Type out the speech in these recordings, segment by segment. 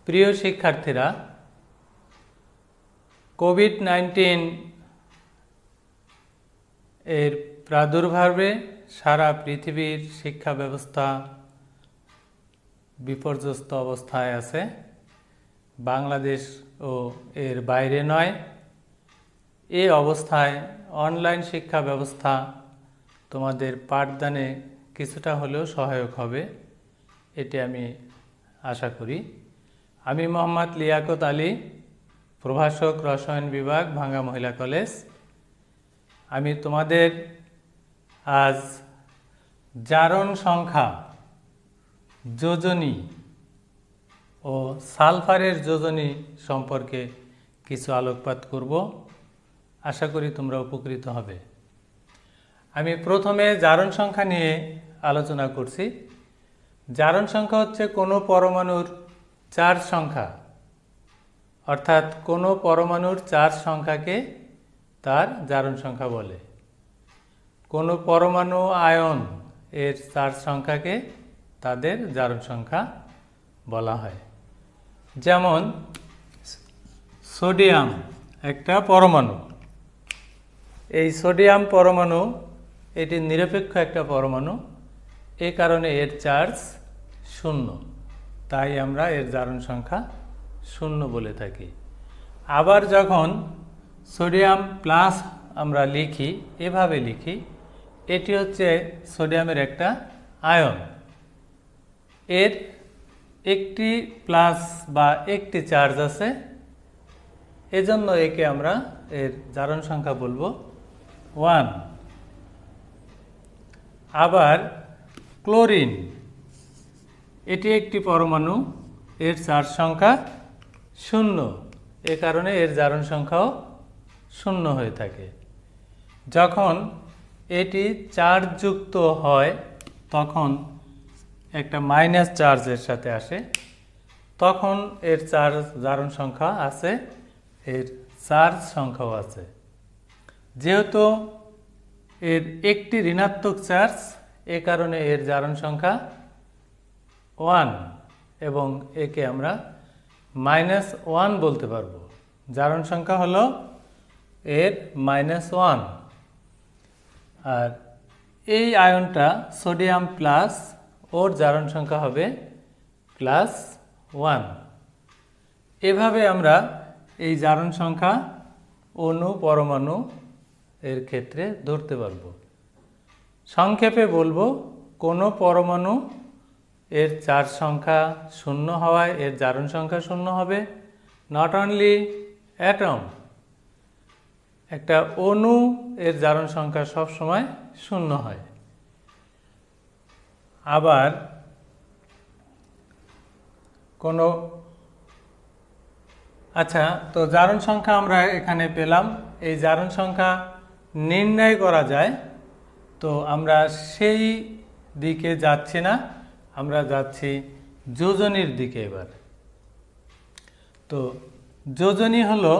প্রিয় শিক্ষার্থীরা, কোভিড-19 এর প্রাদুর্ভাবে সারা পৃথিবীর শিক্ষা ব্যবস্থা বিপর্যস্ত অবস্থায় আছে। বাংলাদেশ ও এর বাইরে নয়। এই অবস্থায় অনলাইন শিক্ষা ব্যবস্থা তোমাদের পাঠদানে কিছুটা হলেও সহায়ক হবে, এটি আমি আশা করি। আমি মোহাম্মদ লিয়াকত আলী, প্রভাষক, রসায়ন বিভাগ, ভাঙ্গা মহিলা কলেজ। আমি তোমাদের আজ জারণ সংখ্যা, যোজনী ও সালফারের যোজনী সম্পর্কে কিছু আলোকপাত করব। আশা করি তোমরা উপকৃত হবে। আমি প্রথমে জারণ সংখ্যা নিয়ে আলোচনা করছি। জারণ সংখ্যা হচ্ছে কোনো পরমাণুর চার্জ সংখ্যা, অর্থাৎ কোনো পরমাণুর চার্জ সংখ্যাকে তার জারণ সংখ্যা বলে। কোনো পরমাণু আয়ন এর চার্জ সংখ্যাকে তাদের জারণ সংখ্যা বলা হয়। যেমন সোডিয়াম একটা পরমাণু। এই সোডিয়াম পরমাণু এটি নিরপেক্ষ একটা পরমাণু, এই কারণে এর চার্জ 0, তাই আমরা এর জারণ সংখ্যা 0 বলে থাকি। আবার যখন সোডিয়াম প্লাস আমরা লিখি, এভাবে লিখি, এটি হচ্ছে সোডিয়ামের একটা আয়ন, এর একটি প্লাস বা একটি চার্জ আছে, এজন্য একে আমরা এর জারণ সংখ্যা বলবো 1। আবার ক্লোরিন এটি একটি পরমাণু, এর চার্জ সংখ্যা 0, এ কারণে এর জারণ সংখ্যাও 0 হয়ে থাকে। যখন এটি চার্জযুক্ত হয় তখন একটা মাইনাস চার্জের সাথে আসে, তখন এর জারণ সংখ্যা আছে, এর চার্জ সংখ্যাও আছে। যেহেতু এর একটি ঋণাত্মক চার্জ, এ কারণে এর জারণ সংখ্যা 1 এবং একে আমরা -1 বলতে পারবো। জারণ সংখ্যা হলো এর -1। আর এই আয়নটা সোডিয়াম প্লাস, ওর জারণ সংখ্যা হবে +1। এভাবে আমরা এই জারণ সংখ্যা অণু, পরমাণু এর ক্ষেত্রে ধরতে পারবো। সংক্ষেপে বলবো, কোনো পরমাণু এর চার্জ সংখ্যা 0 হওয়ায় এর জারণ সংখ্যা 0 হবে। নট অনলি অ্যাটম, একটা অণু এর জারণ সংখ্যা সব সময় 0 হয়। আবার কোনো তো জারণ সংখ্যা আমরা এখানে পেলাম। এই জারণ সংখ্যা নির্ণয় করা যায়, তো আমরা সেই দিকে যাচ্ছি না, আমরা যাচ্ছি যোজনীর দিকে। এবার তো যোজনী হলো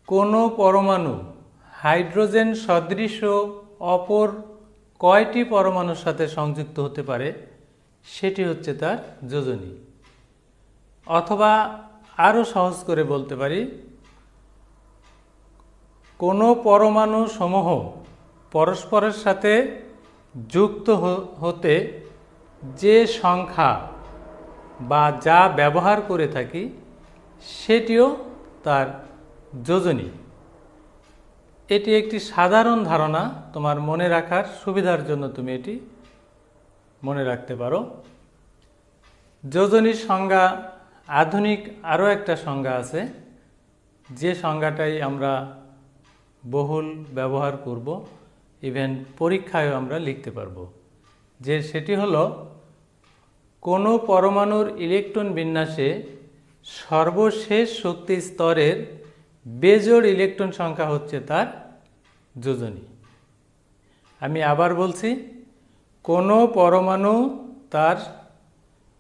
কোনো পরমাণু হাইড্রোজেন সদৃশ অপর কয়টি পরমাণুর সাথে সংযুক্ত হতে পারে, সেটি হচ্ছে তার যোজনী। অথবা আরও সহজ করে বলতে পারি, কোনো পরমাণু সমূহ পরস্পরের সাথে যুক্ত হতে যে সংখ্যা বা যা ব্যবহার করে থাকি, সেটিও তার যোজনী। এটি একটি সাধারণ ধারণা, তোমার মনে রাখার সুবিধার জন্য তুমি এটি মনে রাখতে পারো। যোজনীর সংজ্ঞা আধুনিক আরও একটা সংজ্ঞা আছে, যে সংজ্ঞাটাই আমরা বহুল ব্যবহার করব, ইভেন পরীক্ষায়ও আমরা লিখতে পারবো। সেটি হলো কোনো পরমাণুর ইলেকট্রন বিন্যাসে সর্বশেষ শক্তি স্তরের বেজোড় ইলেকট্রন সংখ্যা হচ্ছে তার যোজনী। আমি আবার বলছি, কোনো পরমাণু তার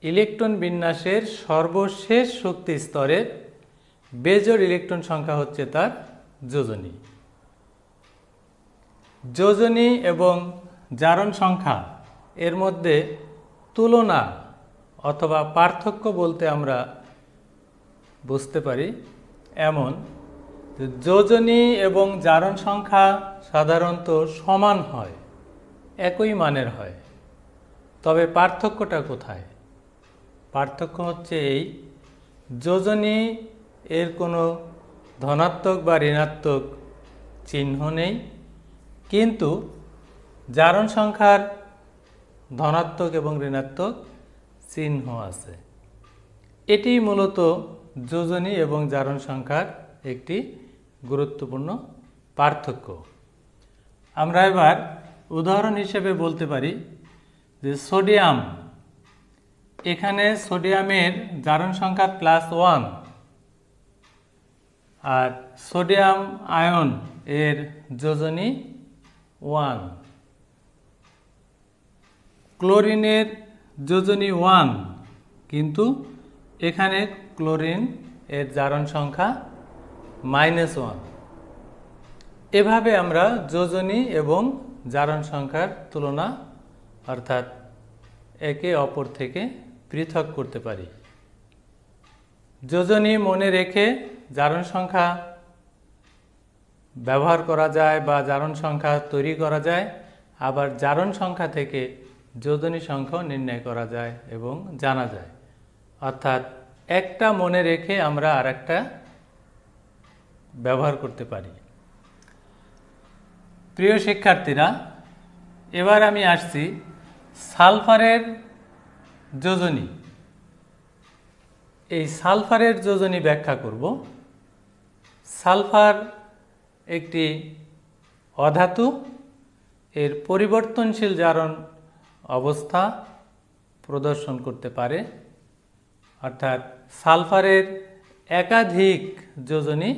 ইলেকট্রন বিন্যাসের সর্বশেষ শক্তি স্তরের বেজোড় ইলেকট্রন সংখ্যা হচ্ছে তার যোজনী। যোজনী এবং জারণ সংখ্যা এর মধ্যে তুলনা অথবা পার্থক্য বলতে আমরা বুঝতে পারি এমন যে যোজনী এবং জারণ সংখ্যা সাধারণত সমান হয়, একই মানের হয়। তবে পার্থক্যটা কোথায়? পার্থক্য হচ্ছে এই, যোজনী এর কোনো ধনাত্মক বা ঋণাত্মক চিহ্ন নেই, কিন্তু জারণ সংখ্যার ধনাত্মক এবং ঋণাত্মক চিহ্ন আছে। এটি মূলত যোজনী এবং জারণ সংখ্যার একটি গুরুত্বপূর্ণ পার্থক্য। আমরা এবার উদাহরণ হিসেবে বলতে পারি যে সোডিয়াম, এখানে সোডিয়ামের জারণ সংখ্যা +1 আর সোডিয়াম আয়ন এর যোজনী 1, ক্লোরিনের যোজনী 1, কিন্তু এখানে ক্লোরিন এর জারণ সংখ্যা -1। এভাবে আমরা যোজনী এবং জারণ সংখ্যার তুলনা অর্থাৎ একে অপর থেকে পৃথক করতে পারি। যোজনী মনে রেখে জারণ সংখ্যা ব্যবহার করা যায় বা জারণ সংখ্যা তৈরি করা যায়, আবার জারণ সংখ্যা থেকে যোজনী সংখ্যাও নির্ণয় করা যায় এবং জানা যায়। অর্থাৎ একটা মনে রেখে আমরা আরেকটা ব্যবহার করতে পারি। প্রিয় শিক্ষার্থীরা, এবার আমি আসছি সালফারের যোজনী। এই সালফারের যোজনী ব্যাখ্যা করব। সালফার একটি অধাতু, এর পরিবর্তনশীল জারণ অবস্থা প্রদর্শন করতে পারে, অর্থাৎ সালফারের একাধিক যোজনী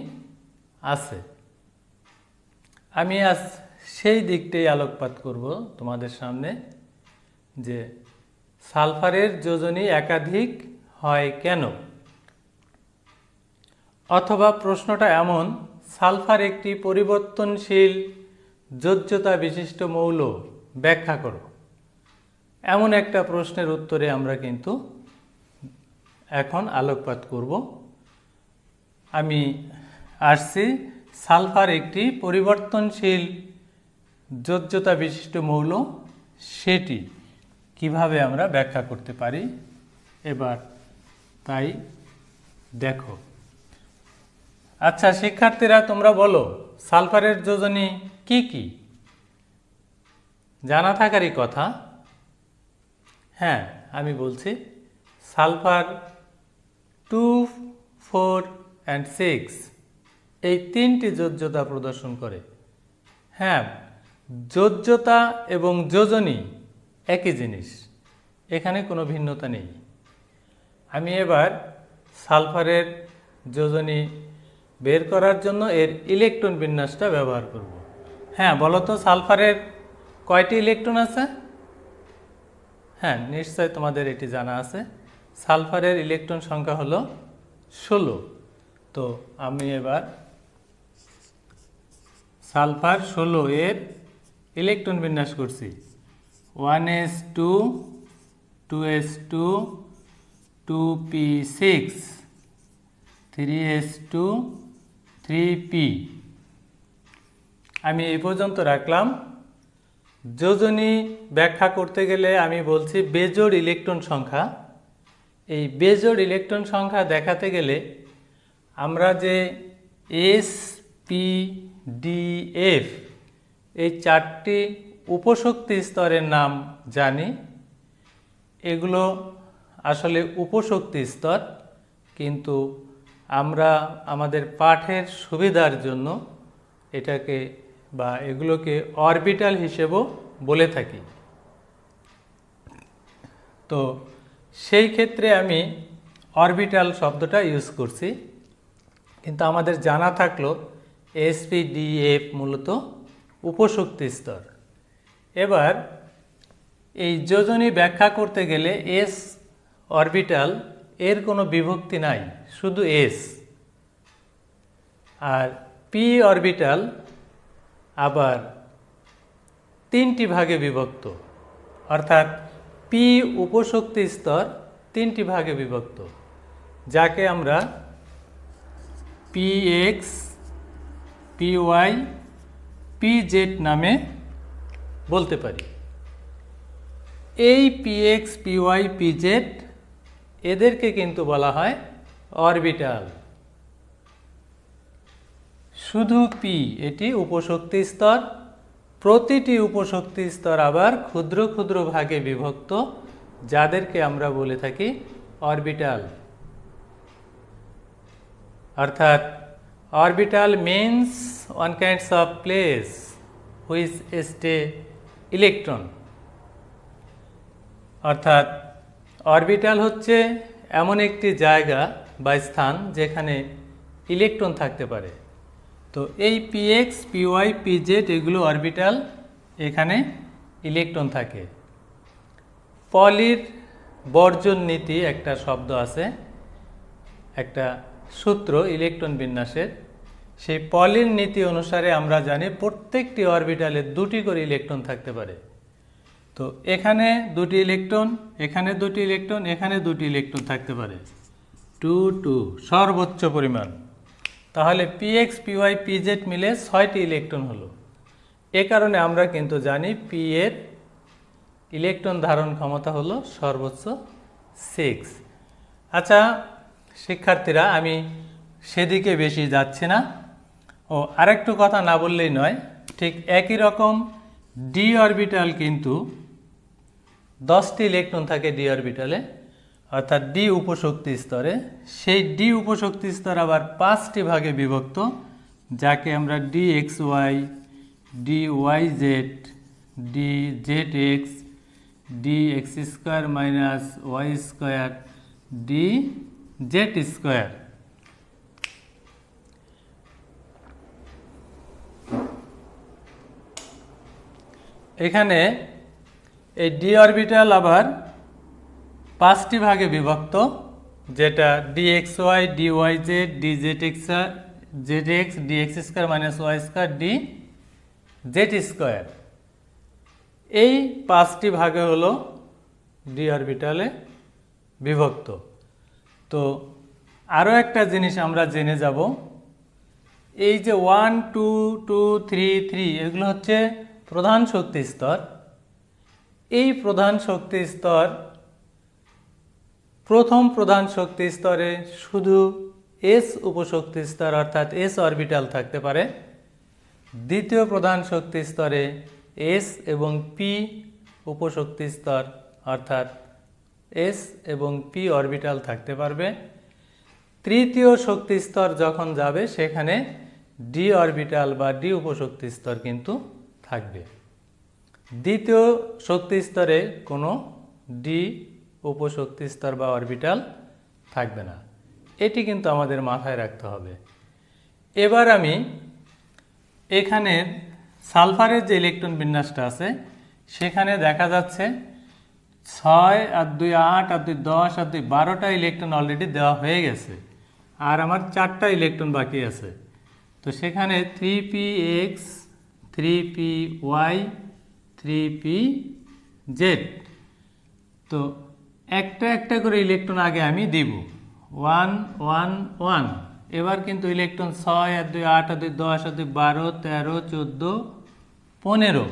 আছে। আমি আজ সেই দিকটাই আলোকপাত করব তোমাদের সামনে, যে সালফারের যোজনী একাধিক হয় কেন, অথবা প্রশ্নটা এমন, সালফার একটি পরিবর্তনশীল যোজ্যতা বিশিষ্ট মৌল, ব্যাখ্যা করো। এমন একটা প্রশ্নের উত্তরে আমরা কিন্তু এখন আলোকপাত করব। আমি আসছি সালফার একটি পরিবর্তনশীল যোজ্যতা বিশিষ্ট মৌল, সেটি কিভাবে আমরা ব্যাখ্যা করতে পারি এবার তাই দেখো। আচ্ছা শিক্ষার্থীরা, তোমরা বলো সালফারের যোজনী কি কি? জানা থাকারই কথা। হ্যাঁ, আমি বলছি, সালফার 2, 4 and 6 এই তিনটি যোজ্যতা প্রদর্শন করে। হ্যাঁ, যোজ্যতা এবং যোজনী একই জিনিস, এখানে কোনো ভিন্নতা নেই। আমি এবার সালফারের যোজনী বের করার জন্য এর ইলেকট্রন বিন্যাসটা ব্যবহার করব। হ্যাঁ, বলো তো সালফারের কয়টি ইলেকট্রন আছে? হ্যাঁ, নিশ্চয় তোমাদের এটি জানা আছে। সালফারের ইলেকট্রন সংখ্যা হলো 16। তো আমি এবার সালফার 16 এর ইলেকট্রন বিন্যাস করছি। 1s2, 2s2, 2p6, 3s2, 3p। আমি এই পর্যন্ত রাখলাম। যোজনী ব্যাখ্যা করতে গেলে আমি বলছি বেজোড় ইলেকট্রন সংখ্যা। এই বেজোড় ইলেকট্রন সংখ্যা দেখাতে গেলে আমরা যে s, p, d, f এই চারটি উপশক্তি স্তরের নাম জানি। এগুলো আসলে উপশক্তি স্তর, কিন্তু আমরা আমাদের পাঠের সুবিধার জন্য এটাকে বা এগুলোকে অরবিটাল হিসেবেও বলে থাকি। তো সেই ক্ষেত্রে আমি অরবিটাল শব্দটা ইউজ করছি, কিন্তু আমাদের জানা থাকলো এসপিডিএফ মূলত উপশক্তি স্তর। এবার এই যোজনী ব্যাখ্যা করতে গেলে এস অরবিটাল এর কোনো বিভক্তি নাই, শুধু এস। আর পি অরবিটাল আবার তিনটি ভাগে বিভক্ত, অর্থাৎ পি উপশক্তি স্তর তিনটি ভাগে বিভক্ত, যাকে আমরা px py pz নামে বলতে পারি। এই px py pz এদেরকে কিন্তু বলা হয় অরবিটাল। শুধু p এটি উপশক্তি স্তর, প্রতিটি উপশক্তি স্তর আবার ক্ষুদ্র ক্ষুদ্র ভাগে বিভক্ত, যাদেরকে আমরা বলে থাকি অরবিটাল। অর্থাৎ orbital means one kinds of place which stay electron. অর্থাৎ অরবিটাল হচ্ছে এমন একটি জায়গা বা স্থান যেখানে ইলেকট্রন থাকতে পারে। তো এই px py pz এগুলো অরবিটাল, এখানে ইলেকট্রন থাকে। পলির বর্জন নীতি একটা শব্দ আছে, একটা সূত্র ইলেকট্রন বিন্যাসের। সেই পলির নীতি অনুসারে আমরা জানি প্রত্যেকটি অরবিটালে দুটি করে ইলেকট্রন থাকতে পারে। তো এখানে দুটি ইলেকট্রন, এখানে দুটি ইলেকট্রন, এখানে দুটি ইলেকট্রন থাকতে পারে, 2 2 সর্বোচ্চ পরিমাণ। তাহলে px py pz মিলে 6টি ইলেকট্রন হলো। এ কারণে আমরা কিন্তু জানি p এর ইলেকট্রন ধারণ ক্ষমতা হলো সর্বোচ্চ 6। আচ্ছা শিক্ষার্থীরা, আমি সেদিকে বেশি যাচ্ছি না। ও আরেকটু কথা না বললেই নয়, ঠিক একই রকম ডি অরবিটাল কিন্তু 10টি ইলেকট্রন থাকে ডি অরবিটালে, অর্থাৎ ডি উপশক্তি স্তরে। সেই ডি উপশক্তি স্তর আবার 5টি ভাগে বিভক্ত, যাকে আমরা D X Y, D Y Z, D Z X, D X square minus Y square, D Z square. এখানে এই ডি অরবিটাল আবার 5টি ভাগে বিভক্ত, যেটা D X Y, D Y Z, D Z X, Z X, D X square minus Y square, D Z square. এই 5টি ভাগে হলো ডি অরবিটালে বিভক্ত। তো আরও একটা জিনিস আমরা জেনে যাব, এই যে 1 2 2 3 3 এগুলো হচ্ছে প্রধান শক্তি স্তর। এই প্রধান শক্তি স্তর, প্রথম প্রধান শক্তি স্তরে শুধু এস উপশক্তি স্তর অর্থাৎ এস অরবিটাল থাকতে পারে। দ্বিতীয় প্রধান শক্তি স্তরে এস এবং পি উপশক্তি স্তর অর্থাৎ এস এবং পি অরবিটাল থাকতে পারবে। তৃতীয় শক্তি স্তর যখন যাবে সেখানে ডি অরবিটাল বা ডি উপশক্তি স্তর কিন্তু থাকবে। দ্বিতীয় শক্তি স্তরে কোনো ডি উপশক্তি স্তর বা অরবিটাল থাকবে না। এটি কিন্তু আমাদের মাথায় রাখতে হবে। এবার আমি এখানে সালফারের যে ইলেকট্রন বিন্যাসটা আছে সেখানে দেখা যাচ্ছে 6 আর 2 8 আর 2 10 আর 2 12টা ইলেকট্রন অলরেডি দেওয়া হয়ে গেছে, আর আমার 4টা ইলেকট্রন বাকি আছে। তো সেখানে 3px 3py 3pz, তো একটা একটা করে ইলেকট্রন আগে আমি দিব 1 1 1। এবার কিন্তু ইলেকট্রন 6 আর 2 8 আর 2 10 আর 2 12 13 14 15,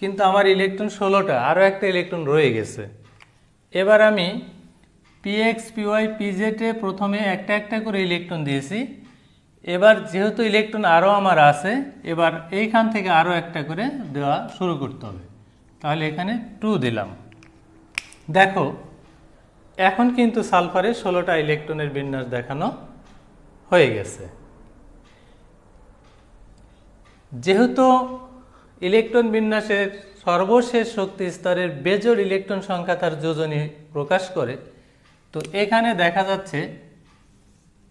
কিন্তু আমার ইলেকট্রন 16টা, আরও একটা ইলেকট্রন রয়ে গেছে। এবার আমি px py pz এ প্রথমে একটা একটা করে ইলেকট্রন দিয়েছি। এবার যেহেতু ইলেকট্রন আরও আমার আছে, এবার এইখান থেকে আরও একটা করে দেওয়া শুরু করতে হবে। তাহলে এখানে 2 দিলাম। দেখো এখন কিন্তু সালফারের 16টা ইলেকট্রনের বিন্যাস দেখানো হয়ে গেছে। যেহেতু ইলেকট্রন বিন্যাসের সর্বশেষ শক্তি স্তরের বেজোড় ইলেকট্রন সংখ্যা তার যোজনী প্রকাশ করে, তো এখানে দেখা যাচ্ছে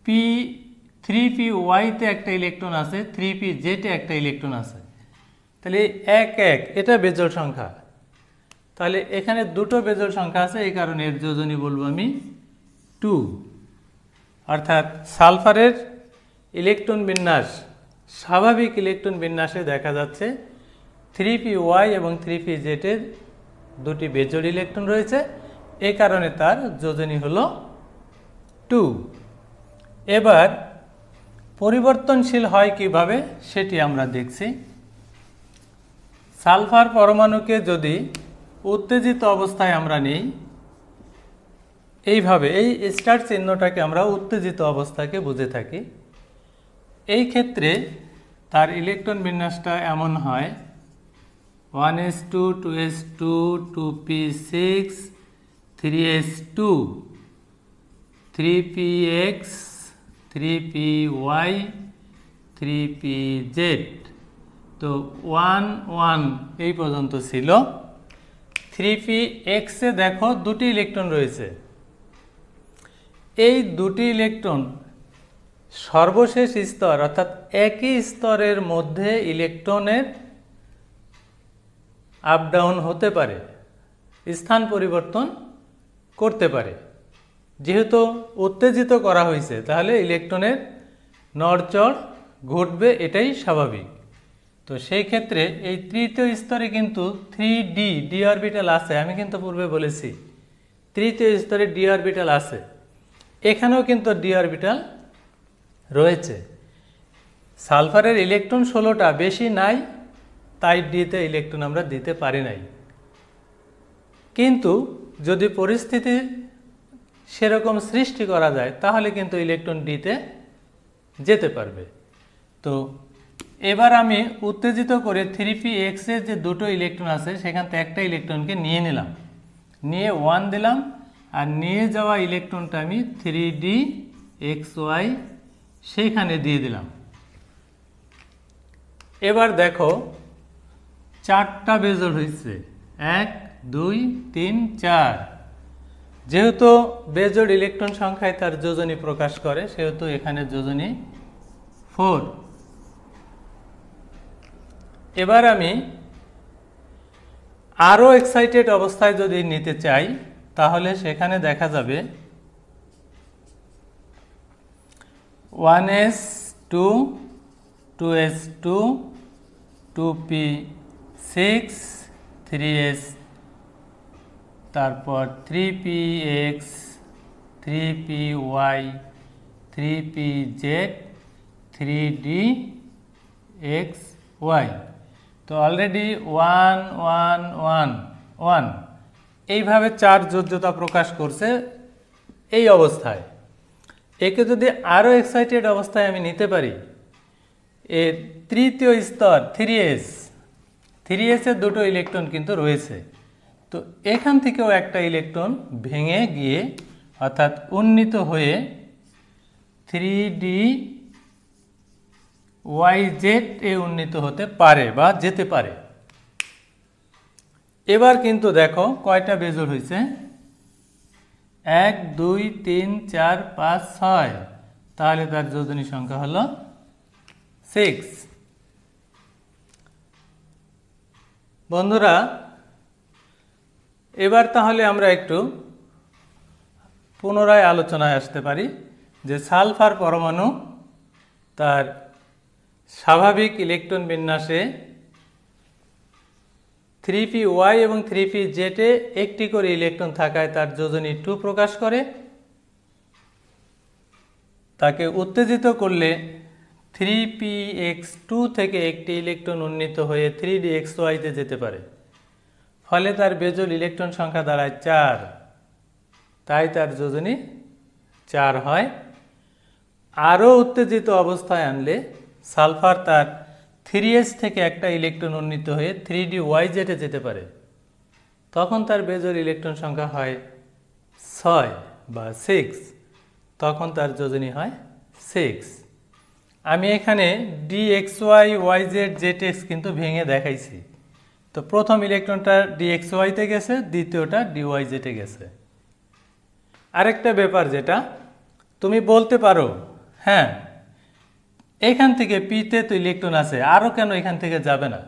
পি 3py-তে একটা ইলেকট্রন আছে, 3pz-এ একটা ইলেকট্রন আছে। তাহলে 1 1 এটা বেজোড় সংখ্যা। তাহলে এখানে দুটো বেজোড় সংখ্যা আছে, এই কারণে এর যোজনী বলবো আমি 2। অর্থাৎ সালফারের ইলেকট্রন বিন্যাস, স্বাভাবিক ইলেকট্রন বিন্যাসে দেখা যাচ্ছে 3py এবং 3pz-এর দুটি বেজোড় ইলেকট্রন রয়েছে এই কারণে তার যোজনী হলো 2। এবার পরিবর্তনশীল হয় কিভাবে সেটি আমরা দেখছি। সালফার পরমাণুকে যদি উত্তেজিত অবস্থায় আমরা নিই, এইভাবে এই স্টার চিহ্নটাকে আমরা উত্তেজিত অবস্থাকে বুঝে থাকি। এই ক্ষেত্রে তার ইলেকট্রন বিন্যাসটা এমন হয় 1s2 2s2 2p6 3s2 3px 3py 3pz। তো 1 1 এই পর্যন্ত ছিল। 3px এ দেখো দুটি ইলেকট্রন রয়েছে। এই দুটি ইলেকট্রন সর্বশেষ স্তর অর্থাৎ একই স্তরের মধ্যে ইলেকট্রনের আপ ডাউন হতে পারে, স্থান পরিবর্তন করতে পারে। যেহেতু উত্তেজিত করা হয়েছে তাহলে ইলেকট্রনের নড়চড় ঘটবে, এটাই স্বাভাবিক। তো সেই ক্ষেত্রে এই তৃতীয় স্তরে কিন্তু 3d ডি অরবিটাল আছে। আমি কিন্তু পূর্বে বলেছি তৃতীয় স্তরে ডি অরবিটাল আছে, এখানেও কিন্তু ডি অরবিটাল রয়েছে। সালফারের ইলেকট্রন 16টা, বেশি নাই, তাই ডিতে ইলেকট্রন আমরা দিতে পারি নাই। কিন্তু যদি পরিস্থিতি সেরকম সৃষ্টি করা যায় তাহলে কিন্তু ইলেকট্রন ডিতে যেতে পারবে। তো এবার আমি উত্তেজিত করে 3px এর যে দুটো ইলেকট্রন আছে সেখান থেকে একটা ইলেকট্রনকে নিয়ে নিলাম, নিয়ে 1 দিলাম, আর নিয়ে যাওয়া ইলেকট্রনটা আমি 3dxy সেইখানে দিয়ে দিলাম। এবার দেখো 4টা বেজোড় হয়েছে, 1 2 3 4। যেহেতু বেজোড় ইলেকট্রন সংখ্যায় তার যোজনী প্রকাশ করে সেহেতু এখানে যোজনী 4। এবার আমি আরও এক্সাইটেড অবস্থায় যদি নিতে চাই তাহলে সেখানে দেখা যাবে 1s2 2s2 2p6 3s, তারপর 3px 3py 3pz 3dxy। তো অলরেডি 1 1 1 1 এইভাবে 4 যোজ্যতা প্রকাশ করছে এই অবস্থায়। একে যদি আরও এক্সাইটেড অবস্থায় আমি নিতে পারি, এর তৃতীয় স্তর 3s এর দুটো ইলেকট্রন কিন্তু রয়েছে। তো এখান থেকেও একটা ইলেকট্রন ভেঙে গিয়ে অর্থাৎ উন্নীত হয়ে 3dyz এ উন্নীত হতে পারে বা যেতে পারে। এবার কিন্তু দেখো কয়টা বেজোড় হয়েছে, 1 2 3 4 5 6, তাহলে তার যোজনী সংখ্যা হলো 6। বন্ধুরা এবার তাহলে আমরা একটু পুনরায় আলোচনায় আসতে পারি যে সালফার পরমাণু তার স্বাভাবিক ইলেকট্রন বিন্যাসে 3py এবং 3pz এ একটি করে ইলেকট্রন থাকায় তার যোজনী 2 প্রকাশ করে। তাকে উত্তেজিত করলে 3px2 থেকে একটি ইলেকট্রন উন্নীত হয়ে 3dxy তে যেতে পারে, ফলে তার বেজোড় ইলেকট্রন সংখ্যা দাঁড়ায় 4, তাই তার যোজনী 4 হয়। আরও উত্তেজিত অবস্থায় আনলে সালফার তার 3s থেকে একটা ইলেকট্রন উন্নীত হয়ে 3dyz এ যেতে পারে, তখন তার বেজোড় ইলেকট্রন সংখ্যা হয় 6 বা 6, তখন তার যোজনী হয় 6। আমি এখানে dxy yz zx কিন্তু ভেঙে দেখাইছি। তো প্রথম ইলেকট্রনটা dxy তে গেছে, দ্বিতীয়টা dyz এ গেছে। আরেকটা ব্যাপার যেটা তুমি বলতে পারো, হ্যাঁ এখান থেকে পিতে তো ইলেকট্রন আছে, আরও কেন এখান থেকে যাবে না?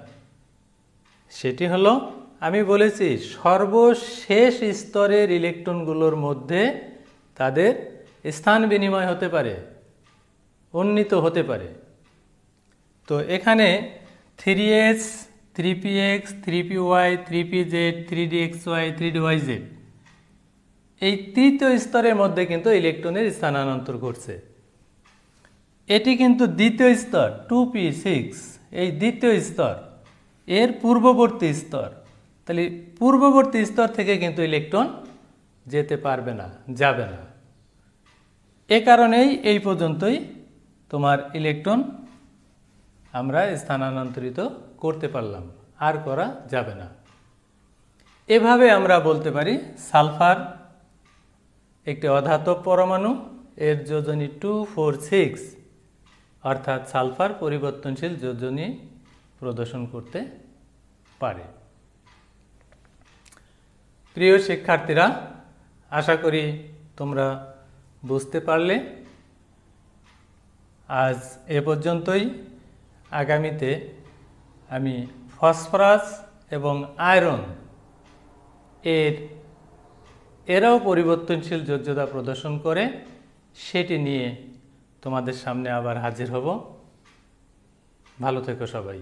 সেটি হলো আমি বলেছি সর্বশেষ স্তরের ইলেকট্রনগুলোর মধ্যে তাদের স্থান বিনিময় হতে পারে, উন্নীত হতে পারে। তো এখানে 3s 3px 3py 3pz 3dxy 3dyz এই তৃতীয় স্তরের মধ্যে কিন্তু ইলেকট্রনের স্থানান্তর ঘটছে। এটি কিন্তু দ্বিতীয় স্তর 2p6, এই দ্বিতীয় স্তর এর পূর্ববর্তী স্তর। তাহলে পূর্ববর্তী স্তর থেকে কিন্তু ইলেকট্রন যেতে পারবে না, যাবে না। এ কারণেই এই পর্যন্তই তোমার ইলেকট্রন আমরা স্থানান্তরিত করতে পারলাম, আর করা যাবে না। এভাবে আমরা বলতে পারি সালফার একটি অধাতব পরমাণু, এর যোজনী 246, অর্থাৎ সালফার পরিবর্তনশীল যোজনী প্রদর্শন করতে পারে। প্রিয় শিক্ষার্থীরা, আশা করি তোমরা বুঝতে পারলে। আজ এ পর্যন্তই। আগামীতে আমি ফসফরাস এবং আয়রন এরাও পরিবর্তনশীল যোজ্যতা প্রদর্শন করে সেটি নিয়ে তোমাদের সামনে আবার হাজির হব। ভালো থেকো সবাই।